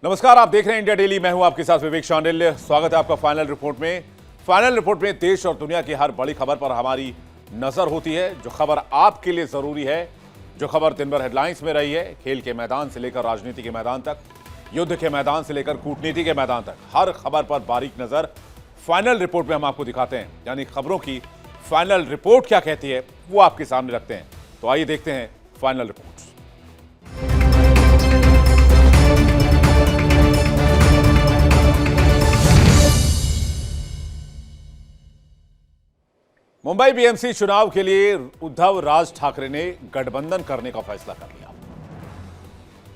नमस्कार, आप देख रहे हैं इंडिया डेली। मैं हूं आपके साथ विवेक शांडिल्य। स्वागत है आपका फाइनल रिपोर्ट में। फाइनल रिपोर्ट में देश और दुनिया की हर बड़ी खबर पर हमारी नजर होती है। जो खबर आपके लिए जरूरी है, जो खबर दिन भर हेडलाइंस में रही है, खेल के मैदान से लेकर राजनीति के मैदान तक, युद्ध के मैदान से लेकर कूटनीति के मैदान तक, हर खबर पर बारीक नजर फाइनल रिपोर्ट में हम आपको दिखाते हैं। यानी खबरों की फाइनल रिपोर्ट क्या कहती है वो आपके सामने रखते हैं। तो आइए देखते हैं फाइनल रिपोर्ट। मुंबई बीएमसी चुनाव के लिए उद्धव राज ठाकरे ने गठबंधन करने का फैसला कर लिया।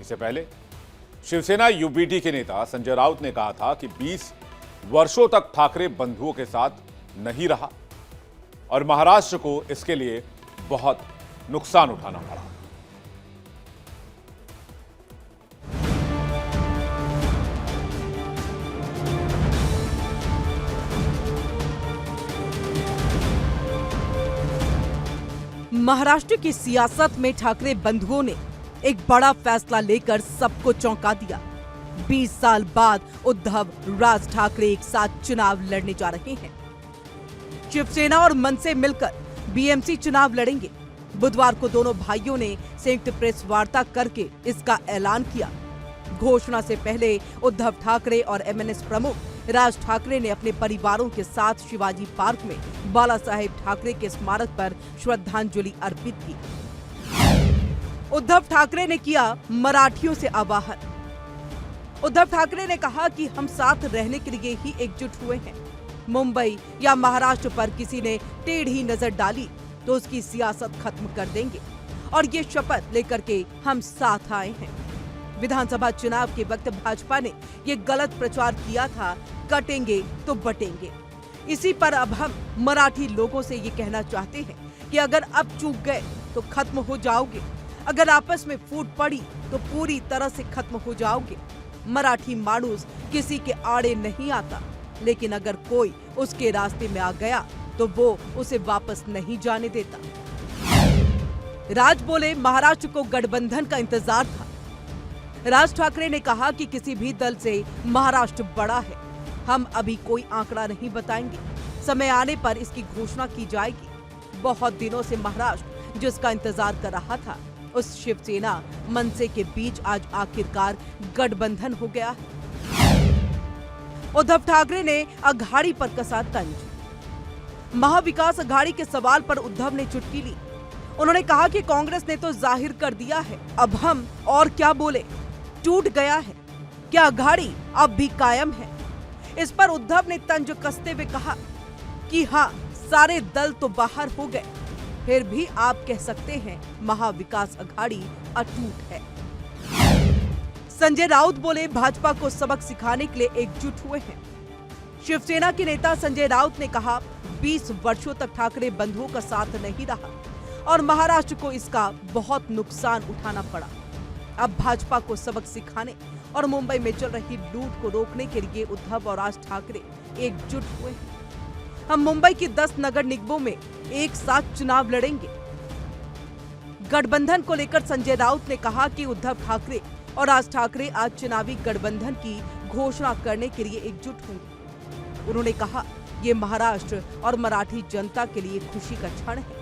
इससे पहले शिवसेना यूबीटी के नेता संजय राउत ने कहा था कि 20 वर्षों तक ठाकरे बंधुओं के साथ नहीं रहा और महाराष्ट्र को इसके लिए बहुत नुकसान उठाना पड़ा। महाराष्ट्र की सियासत में ठाकरे बंधुओं ने एक बड़ा फैसला लेकर सबको चौंका दिया। 20 साल बाद उद्धव राज ठाकरे एक साथ चुनाव लड़ने जा रहे हैं। शिवसेना और मनसे मिलकर बीएमसी चुनाव लड़ेंगे। बुधवार को दोनों भाइयों ने संयुक्त प्रेस वार्ता करके इसका ऐलान किया। घोषणा से पहले उद्धव ठाकरे और एमएनएस प्रमुख राज ठाकरे ने अपने परिवारों के साथ शिवाजी पार्क में बाला साहेब ठाकरे के स्मारक पर श्रद्धांजलि अर्पित की। उद्धव ठाकरे ने किया मराठियों से आह्वान। उद्धव ठाकरे ने कहा कि हम साथ रहने के लिए ही एकजुट हुए हैं। मुंबई या महाराष्ट्र पर किसी ने टेढ़ी नजर डाली तो उसकी सियासत खत्म कर देंगे और ये शपथ लेकर के हम साथ आए हैं। विधानसभा चुनाव के वक्त भाजपा ने ये गलत प्रचार किया था, कटेंगे तो बटेंगे। इसी पर अब हम मराठी लोगों से ये कहना चाहते हैं कि अगर अब चूक गए तो खत्म हो जाओगे, अगर आपस में फूट पड़ी तो पूरी तरह से खत्म हो जाओगे। मराठी मानुस किसी के आड़े नहीं आता, लेकिन अगर कोई उसके रास्ते में आ गया तो वो उसे वापस नहीं जाने देता। राज बोले, महाराष्ट्र को गठबंधन का इंतजार था। राज ठाकरे ने कहा कि किसी भी दल से महाराष्ट्र बड़ा है। हम अभी कोई आंकड़ा नहीं बताएंगे, समय आने पर इसकी घोषणा की जाएगी। बहुत दिनों से महाराष्ट्र जिसका इंतजार कर रहा था, उस शिवसेना मनसे के बीच आज आखिरकार गठबंधन हो गया है। उद्धव ठाकरे ने अघाड़ी पर कसा तंज। महाविकास अघाड़ी के सवाल पर उद्धव ने चुटकी ली। उन्होंने कहा कि कांग्रेस ने तो जाहिर कर दिया है, अब हम और क्या बोले, टूट गया है। क्या अघाड़ी अब भी कायम है? इस पर उद्धव ने तंज कसते हुए कहा कि हाँ, सारे दल तो बाहर हो गए, फिर भी आप कह सकते हैं महाविकास अघाड़ी अटूट है। संजय राउत बोले, भाजपा को सबक सिखाने के लिए एकजुट हुए हैं। शिवसेना के नेता संजय राउत ने कहा, 20 वर्षों तक ठाकरे बंधुओं का साथ नहीं रहा और महाराष्ट्र को इसका बहुत नुकसान उठाना पड़ा। अब भाजपा को सबक सिखाने और मुंबई में चल रही लूट को रोकने के लिए उद्धव और राज ठाकरे एकजुट हुए हैं। हम मुंबई की 10 नगर निगमों में एक साथ चुनाव लड़ेंगे। गठबंधन को लेकर संजय राउत ने कहा कि उद्धव ठाकरे और राज ठाकरे आज चुनावी गठबंधन की घोषणा करने के लिए एकजुट होंगे। उन्होंने कहा, ये महाराष्ट्र और मराठी जनता के लिए खुशी का क्षण है।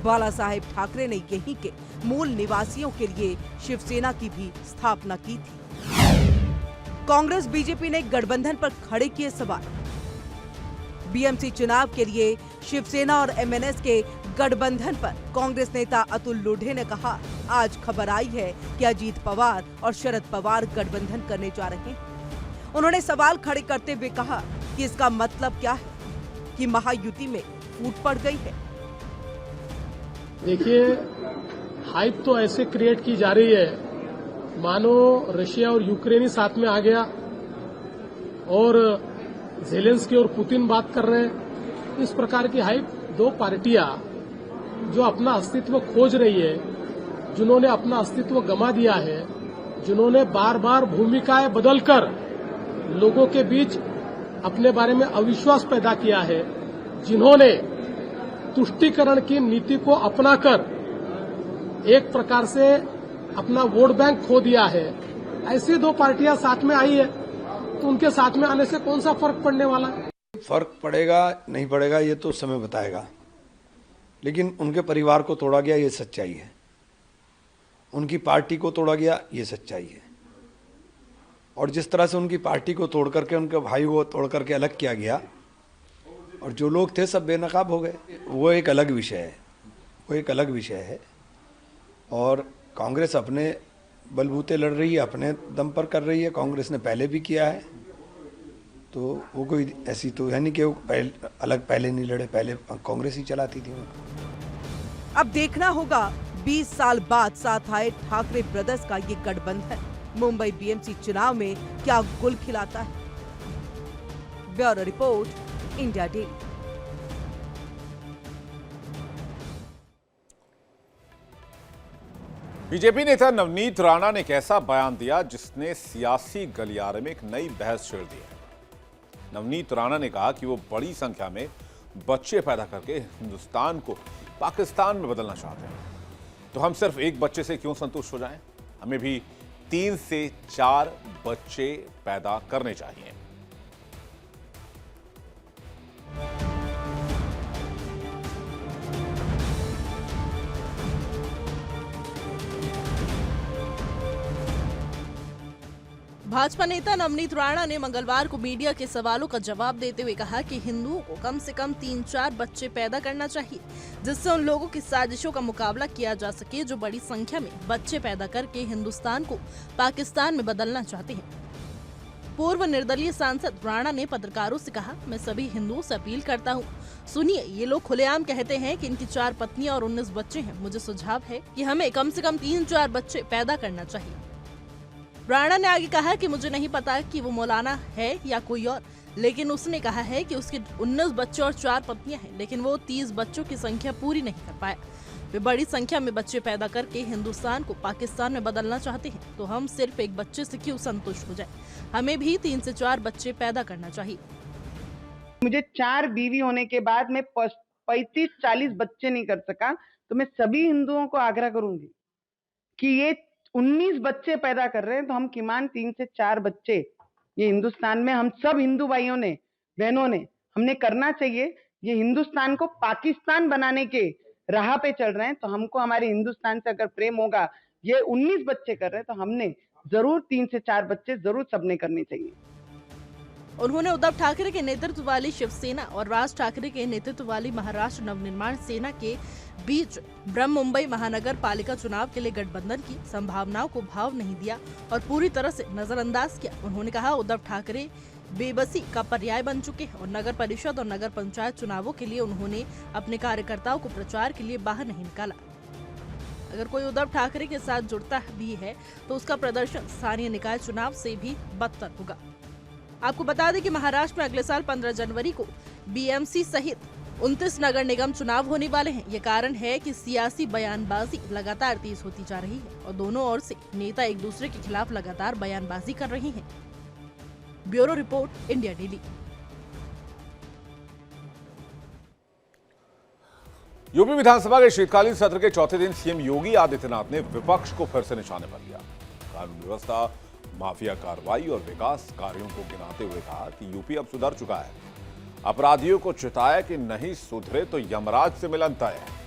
बाला साहेब ठाकरे ने यहीं के मूल निवासियों के लिए शिवसेना की भी स्थापना की थी। कांग्रेस बीजेपी ने गठबंधन पर खड़े किए सवाल। बीएमसी चुनाव के लिए शिवसेना और एमएनएस के गठबंधन पर कांग्रेस नेता अतुल लोढ़े ने कहा, आज खबर आई है कि अजीत पवार और शरद पवार गठबंधन करने जा रहे हैं। उन्होंने सवाल खड़े करते हुए कहा कि इसका मतलब क्या है कि महायुति में फूट पड़ गई है। देखिए, हाइप तो ऐसे क्रिएट की जा रही है मानो रशिया और यूक्रेन ही साथ में आ गया और ज़ेलेंस्की और पुतिन बात कर रहे हैं। इस प्रकार की हाइप दो पार्टियां जो अपना अस्तित्व खोज रही है, जिन्होंने अपना अस्तित्व गंवा दिया है, जिन्होंने बार बार भूमिकाएं बदलकर लोगों के बीच अपने बारे में अविश्वास पैदा किया है, जिन्होंने तुष्टीकरण की नीति को अपनाकर एक प्रकार से अपना वोट बैंक खो दिया है, ऐसी दो पार्टियां साथ में आई है तो उनके साथ में आने से कौन सा फर्क पड़ने वाला है? फर्क पड़ेगा नहीं पड़ेगा ये तो समय बताएगा, लेकिन उनके परिवार को तोड़ा गया ये सच्चाई है, उनकी पार्टी को तोड़ा गया ये सच्चाई है, और जिस तरह से उनकी पार्टी को तोड़ करके उनके भाई को तोड़ करके अलग किया गया और जो लोग थे सब बेनकाब हो गए, वो एक अलग विषय है, वो एक अलग विषय है। और कांग्रेस अपने बलबूते लड़ रही है, अपने दम पर कर रही है, कांग्रेस ने पहले भी किया है, तो वो कोई ऐसी तो है नहीं कि वो पहले नहीं लड़े, पहले कांग्रेस ही चलाती थी। अब देखना होगा 20 साल बाद साथ आए ठाकरे ब्रदर्स का ये गठबंधन मुंबई बीएमसी चुनाव में क्या गुल खिलाता है। Bureau report, India daily. BJP नेता नवनीत राणा ने एक ऐसा बयान दिया जिसने सियासी गलियारे में एक नई बहस छेड़ दी है। नवनीत राणा ने कहा कि वो बड़ी संख्या में बच्चे पैदा करके हिंदुस्तान को पाकिस्तान में बदलना चाहते हैं, तो हम सिर्फ एक बच्चे से क्यों संतुष्ट हो जाएं? हमें भी 3 से 4 बच्चे पैदा करने चाहिए। भाजपा नेता नवनीत राणा ने मंगलवार को मीडिया के सवालों का जवाब देते हुए कहा कि हिंदुओं को कम से कम 3-4 बच्चे पैदा करना चाहिए, जिससे उन लोगों की साजिशों का मुकाबला किया जा सके जो बड़ी संख्या में बच्चे पैदा करके हिंदुस्तान को पाकिस्तान में बदलना चाहते हैं। पूर्व निर्दलीय सांसद राणा ने पत्रकारों से कहा, मैं सभी हिंदुओं से अपील करता हूँ, सुनिए, ये लोग खुलेआम कहते हैं कि इनकी 4 पत्नियां और 19 बच्चे हैं। मुझे सुझाव है कि हमें कम से कम 3-4 बच्चे पैदा करना चाहिए। राणा ने आगे कहा कि मुझे नहीं पता कि वो मौलाना है या कोई और, लेकिन उसने कहा है कि उसके 19 बच्चे और 4 पत्नियां हैं, लेकिन वो 30 बच्चों की संख्या पूरी नहीं कर पाया। वे बड़ी संख्या में बच्चे पैदा करके हिंदुस्तान को पाकिस्तान में बदलना चाहते हैं, तो हम सिर्फ एक बच्चे से क्यों संतुष्ट हो जाए? हमें भी 3 से 4 बच्चे पैदा करना चाहिए। मुझे 4 बीवी होने के बाद मैं 35-40 बच्चे नहीं कर सका, तो मैं सभी हिंदुओं को आग्रह करूंगी कि ये 19 बच्चे पैदा कर रहे हैं, तो हम किमान 3 से 4 बच्चे ये हिंदुस्तान में हम सब हिंदू भाइयों ने, बहनों ने, हमने करना चाहिए। ये हिंदुस्तान को पाकिस्तान बनाने के राह पे चल रहे हैं, तो हमको हमारे हिंदुस्तान से अगर प्रेम होगा, ये 19 बच्चे कर रहे हैं, तो हमने जरूर 3 से 4 बच्चे जरूर सबने करने चाहिए। उन्होंने उद्धव ठाकरे के नेतृत्व वाली शिवसेना और राज ठाकरे के नेतृत्व वाली महाराष्ट्र नवनिर्माण सेना के बीच ब्रह्म मुंबई महानगर पालिका चुनाव के लिए गठबंधन की संभावनाओं को भाव नहीं दिया और पूरी तरह से नजरअंदाज किया। उन्होंने कहा, उद्धव ठाकरे बेबसी का पर्याय बन चुके हैं और नगर परिषद और नगर पंचायत चुनावों के लिए उन्होंने अपने कार्यकर्ताओं को प्रचार के लिए बाहर नहीं निकाला। अगर कोई उद्धव ठाकरे के साथ जुड़ता भी है तो उसका प्रदर्शन स्थानीय निकाय चुनाव से भी बदतर होगा। आपको बता दें कि महाराष्ट्र में अगले साल 15 जनवरी को बीएमसी सहित 29 नगर निगम चुनाव होने वाले हैं। ये कारण है कि सियासी बयानबाजी लगातार तेज होती जा रही है और दोनों ओर से नेता एक दूसरे के खिलाफ लगातार बयानबाजी कर रहे हैं। Bureau report, India Daily. UP विधानसभा के शीतकालीन सत्र के चौथे दिन सीएम योगी आदित्यनाथ ने विपक्ष को फिर से निशाने पर लिया। कानून व्यवस्था, माफिया कार्रवाई और विकास कार्यों को गिनाते हुए कहा कि यूपी अब सुधर चुका है। अपराधियों को चिताया कि नहीं सुधरे तो यमराज से मिलन तय है।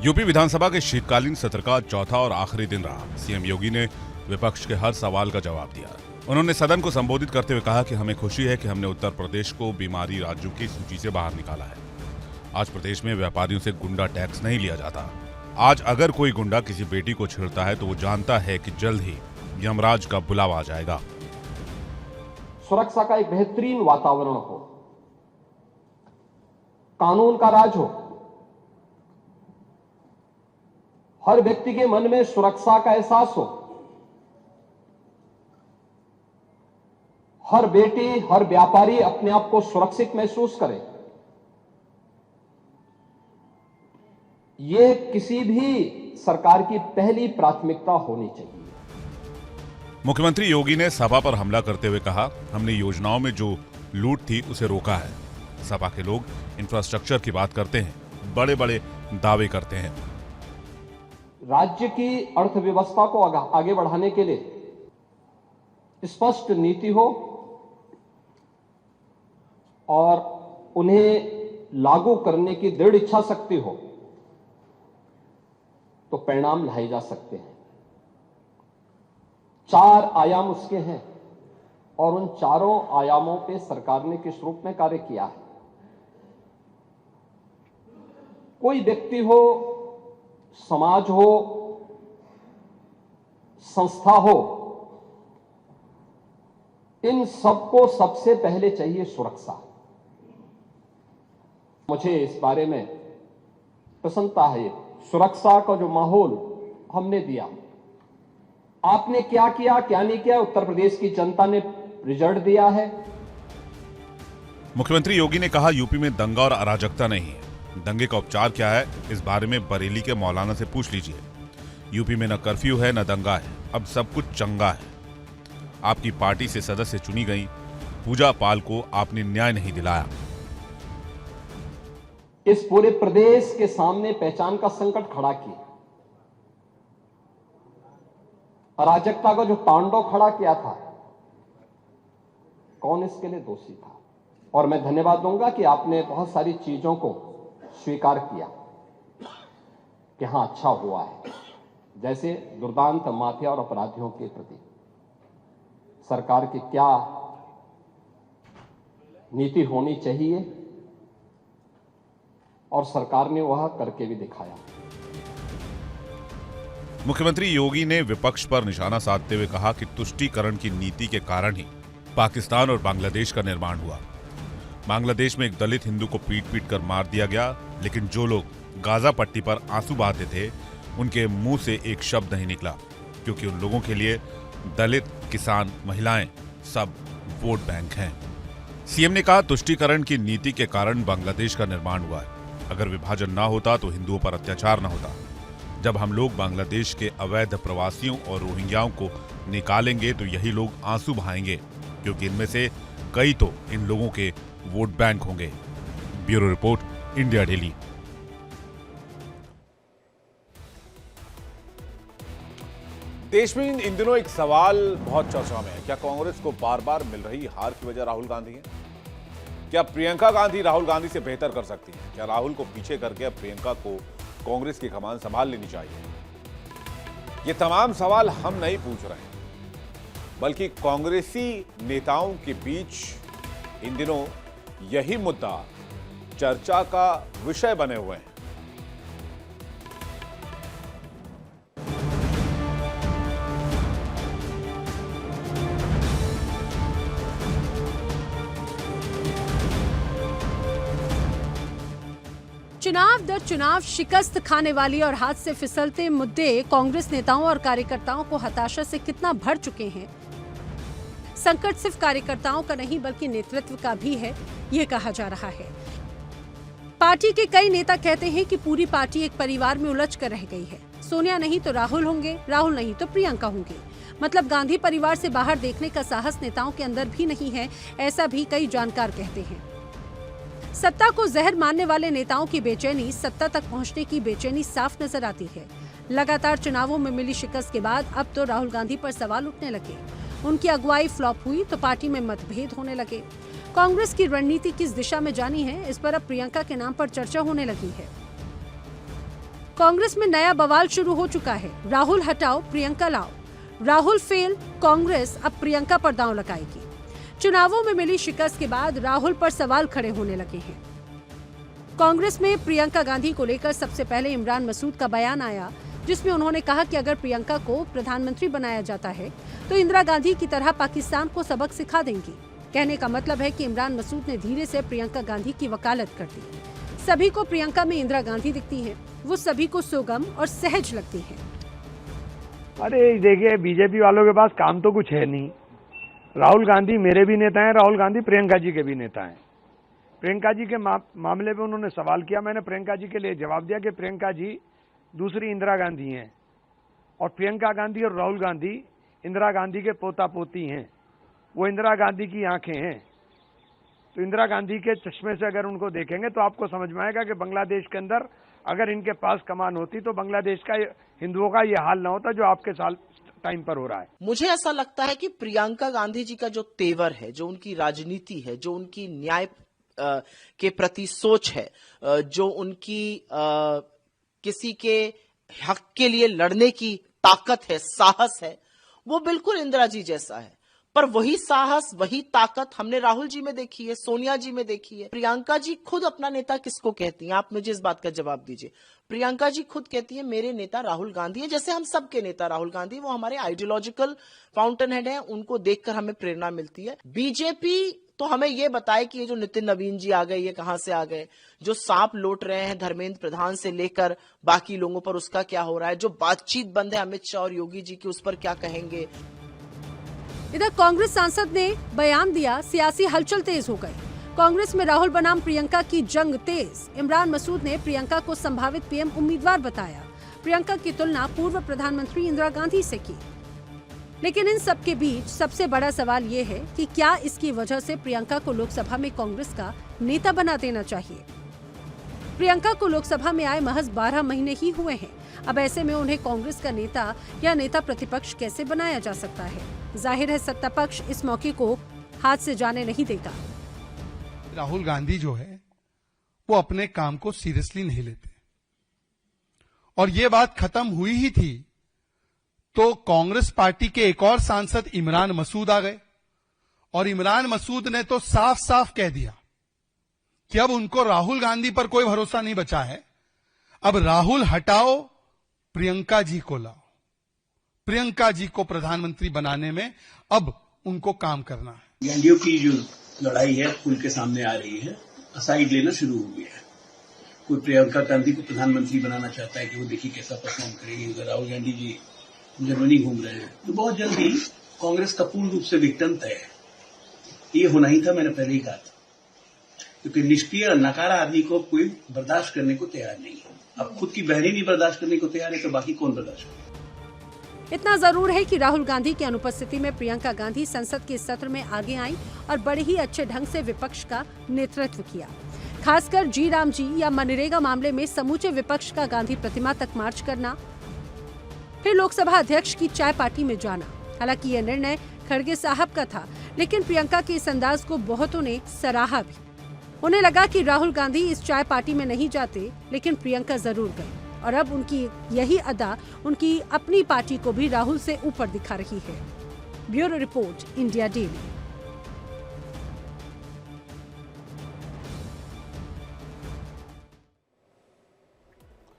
यूपी विधानसभा के शीतकालीन सत्र का चौथा और आखिरी दिन रहा। सीएम योगी ने विपक्ष के हर सवाल का जवाब दिया। उन्होंने सदन को संबोधित करते हुए कहा कि हमें खुशी है कि हमने उत्तर प्रदेश को बीमारी राज्यों की सूची से बाहर निकाला है। आज प्रदेश में व्यापारियों से गुंडा टैक्स नहीं लिया जाता। आज अगर कोई गुंडा किसी बेटी को छेड़ता है तो वो जानता है कि जल्द ही यमराज का बुलावा आ जाएगा। सुरक्षा का एक बेहतरीन वातावरण हो, कानून का राज हो, हर व्यक्ति के मन में सुरक्षा का एहसास हो, हर बेटी, हर व्यापारी अपने आप को सुरक्षित महसूस करे। ये किसी भी सरकार की पहली प्राथमिकता होनी चाहिए। मुख्यमंत्री योगी ने सभा पर हमला करते हुए कहा, हमने योजनाओं में जो लूट थी उसे रोका है। सपा के लोग इंफ्रास्ट्रक्चर की बात करते हैं, बड़े बड़े दावे करते हैं। राज्य की अर्थव्यवस्था को आगे बढ़ाने के लिए स्पष्ट नीति हो और उन्हें लागू करने की दृढ़ इच्छा शक्ति हो तो परिणाम लाए जा सकते हैं। 4 आयाम उसके हैं और उन चारों आयामों पे सरकार ने किस रूप में कार्य किया है। कोई व्यक्ति हो, समाज हो, संस्था हो, इन सबको सबसे पहले चाहिए सुरक्षा। मुझे इस बारे में प्रसन्नता है। सुरक्षा का जो माहौल हमने दिया, आपने क्या किया क्या नहीं किया, उत्तर प्रदेश की जनता ने रिजल्ट दिया है। मुख्यमंत्री योगी ने कहा, यूपी में दंगा और अराजकता नहीं है। दंगे का उपचार क्या है, इस बारे में बरेली के मौलाना से पूछ लीजिए। यूपी में न कर्फ्यू है न दंगा है, अब सब कुछ चंगा है। आपकी पार्टी से सदस्य चुनी गई पूजा पाल को आपने न्याय नहीं दिलाया। इस पूरे प्रदेश के सामने पहचान का संकट खड़ा किया, अराजकता का जो तांडव खड़ा किया था, कौन इसके लिए दोषी था। और मैं धन्यवाद दूंगा कि आपने बहुत सारी चीजों को स्वीकार किया कि हां अच्छा हुआ है। जैसे दुर्दांत माफिया और अपराधियों के प्रति सरकार की क्या नीति होनी चाहिए और सरकार ने वह करके भी दिखाया। मुख्यमंत्री योगी ने विपक्ष पर निशाना साधते हुए कहा कि तुष्टीकरण की नीति के कारण ही पाकिस्तान और बांग्लादेश का निर्माण हुआ। बांग्लादेश में एक दलित हिंदू को पीट पीट कर मार दिया गया, लेकिन जो लोग गाजा पट्टी पर आंसू बहाते थे उनके मुंह से एक शब्द नहीं निकला, क्योंकि उन लोगों के लिए दलित, किसान, महिलाएं सब वोट बैंक हैं। सीएम ने कहा, तुष्टीकरण की नीति के कारण बांग्लादेश का निर्माण हुआ है। अगर विभाजन ना होता तो हिंदुओं पर अत्याचार ना होता। जब हम लोग बांग्लादेश के अवैध प्रवासियों और रोहिंग्याओं को निकालेंगे तो यही लोग आंसू बहाएंगे, क्योंकि इनमें से कई तो इन लोगों के वोट बैंक होंगे। Bureau report, India daily. देश में इन दिनों एक सवाल बहुत चर्चा में है। क्या कांग्रेस को बार बार मिल रही हार की वजह राहुल गांधी है? क्या प्रियंका गांधी राहुल गांधी से बेहतर कर सकती है? क्या राहुल को पीछे करके अब प्रियंका को कांग्रेस की कमान संभाल लेनी चाहिए? ये तमाम सवाल हम नहीं पूछ रहे हैं, बल्कि कांग्रेसी नेताओं के बीच इन दिनों यही मुद्दा चर्चा का विषय बने हुए हैं। चुनाव दर चुनाव शिकस्त खाने वाली और हाथ से फिसलते मुद्दे कांग्रेस नेताओं और कार्यकर्ताओं को हताशा से कितना भर चुके हैं। संकट सिर्फ कार्यकर्ताओं का नहीं बल्कि नेतृत्व का भी है, ये कहा जा रहा है। पार्टी के कई नेता कहते हैं कि पूरी पार्टी एक परिवार में उलझ कर रह गई है। सोनिया नहीं तो राहुल होंगे, राहुल नहीं तो प्रियंका होंगी। मतलब गांधी परिवार से बाहर देखने का साहस नेताओं के अंदर भी नहीं है, ऐसा भी कई जानकार कहते हैं। सत्ता को जहर मानने वाले नेताओं की बेचैनी, सत्ता तक पहुंचने की बेचैनी साफ नजर आती है। लगातार चुनावों में मिली शिकस्त के बाद अब तो राहुल गांधी पर सवाल उठने लगे। उनकी अगुवाई फ्लॉप हुई तो पार्टी में मतभेद होने लगे। कांग्रेस की रणनीति किस दिशा में जानी है, इस पर अब प्रियंका के नाम पर चर्चा होने लगी है। कांग्रेस में नया बवाल शुरू हो चुका है। राहुल हटाओ, प्रियंका लाओ। राहुल फेल, कांग्रेस अब प्रियंका पर दांव लगाएगी। चुनावों में मिली शिकस्त के बाद राहुल पर सवाल खड़े होने लगे हैं। कांग्रेस में प्रियंका गांधी को लेकर सबसे पहले इमरान मसूद का बयान आया, जिसमें उन्होंने कहा कि अगर प्रियंका को प्रधानमंत्री बनाया जाता है तो इंदिरा गांधी की तरह पाकिस्तान को सबक सिखा देंगी। कहने का मतलब है कि इमरान मसूद ने धीरे से प्रियंका गांधी की वकालत कर दी। सभी को प्रियंका में इंदिरा गांधी दिखती है, वो सभी को सुगम और सहज लगती है। अरे देखिए, बीजेपी वालों के पास काम तो कुछ है नहीं। राहुल गांधी मेरे भी नेता हैं, राहुल गांधी प्रियंका जी के भी नेता हैं। प्रियंका जी के मामले में उन्होंने सवाल किया, मैंने प्रियंका जी के लिए जवाब दिया कि प्रियंका जी दूसरी इंदिरा गांधी हैं और प्रियंका गांधी और राहुल गांधी इंदिरा गांधी के पोता पोती हैं। वो इंदिरा गांधी की आंखें हैं। तो इंदिरा गांधी के चश्मे से अगर उनको देखेंगे तो आपको समझ में आएगा कि बांग्लादेश के अंदर अगर इनके पास कमान होती तो बांग्लादेश का हिंदुओं का ये हाल ना होता जो आपके साल टाइम पर हो रहा है। मुझे ऐसा लगता है कि प्रियंका गांधी जी का जो तेवर है, जो उनकी राजनीति है, जो उनकी न्याय के प्रति सोच है, जो उनकी किसी के हक के लिए लड़ने की ताकत है, साहस है, वो बिल्कुल इंदिरा जी जैसा है। पर वही साहस, वही ताकत हमने राहुल जी में देखी है, सोनिया जी में देखी है। प्रियंका जी खुद अपना नेता किसको कहती हैं? आप मुझे इस बात का जवाब दीजिए। प्रियंका जी खुद कहती है मेरे नेता राहुल गांधी है, जैसे हम सबके नेता राहुल गांधी, वो हमारे आइडियोलॉजिकल फाउंटेन हेड हैं, उनको देखकर हमें प्रेरणा मिलती है। बीजेपी तो हमें ये बताए कि ये जो नितिन नवीन जी आ गए, ये कहां से आ गए, जो सांप लौट रहे हैं धर्मेंद्र प्रधान से लेकर बाकी लोगों पर, उसका क्या हो रहा है, जो बातचीत बंद है अमित शाह और योगी जी की, उस पर क्या कहेंगे। इधर कांग्रेस सांसद ने बयान दिया, सियासी हलचल तेज हो गई। कांग्रेस में राहुल बनाम प्रियंका की जंग तेज। इमरान मसूद ने प्रियंका को संभावित पीएम उम्मीदवार बताया। प्रियंका की तुलना पूर्व प्रधानमंत्री इंदिरा गांधी से की। लेकिन इन सब के बीच सबसे बड़ा सवाल ये है कि क्या इसकी वजह से प्रियंका को लोकसभा में कांग्रेस का नेता बना देना चाहिए। प्रियंका को लोकसभा में आए महज 12 महीने ही हुए हैं। अब ऐसे में उन्हें कांग्रेस का नेता या नेता प्रतिपक्ष कैसे बनाया जा सकता है। जाहिर है सत्ता पक्ष इस मौके को हाथ से जाने नहीं देगा। राहुल गांधी जो है वो अपने काम को सीरियसली नहीं लेते, और ये बात खत्म हुई ही थी तो कांग्रेस पार्टी के एक और सांसद इमरान मसूद आ गए, और इमरान मसूद ने तो साफ साफ कह दिया कि अब उनको राहुल गांधी पर कोई भरोसा नहीं बचा है। अब राहुल हटाओ, प्रियंका जी को लाओ। प्रियंका जी को प्रधानमंत्री बनाने में अब उनको काम करना है। गांधियों की जो लड़ाई है खुल के सामने आ रही है, साइड लेना शुरू हो गया है। कोई प्रियंका गांधी को प्रधानमंत्री बनाना चाहता है कि वो देखिए कैसा परफॉर्म करेगी। अगर राहुल गांधी जी जर्मनी घूम रहे हैं तो बहुत जल्दी कांग्रेस का पूर्ण रूप से विघटन तय है। ये होना ही था, मैंने पहले ही कहा था, क्योंकि निष्क्रिय नकारा आदमी को कोई बर्दाश्त करने को तैयार नहीं है। अब खुद की बहन ही नहीं बर्दाश्त करने को तैयार है तो बाकी कौन बर्दाश्त करे। इतना जरूर है कि राहुल गांधी की अनुपस्थिति में प्रियंका गांधी संसद के सत्र में आगे आई और बड़े ही अच्छे ढंग से विपक्ष का नेतृत्व किया। खासकर जी राम जी या मनरेगा मामले में समूचे विपक्ष का गांधी प्रतिमा तक मार्च करना, फिर लोकसभा अध्यक्ष की चाय पार्टी में जाना। हालांकि यह निर्णय खड़गे साहब का था, लेकिन प्रियंका के इस अंदाज को बहुतों ने सराहा भी। उन्हें लगा कि राहुल गांधी इस चाय पार्टी में नहीं जाते, लेकिन प्रियंका जरूर गई, और अब उनकी यही अदा उनकी अपनी पार्टी को भी राहुल से ऊपर दिखा रही है। Bureau report, India daily.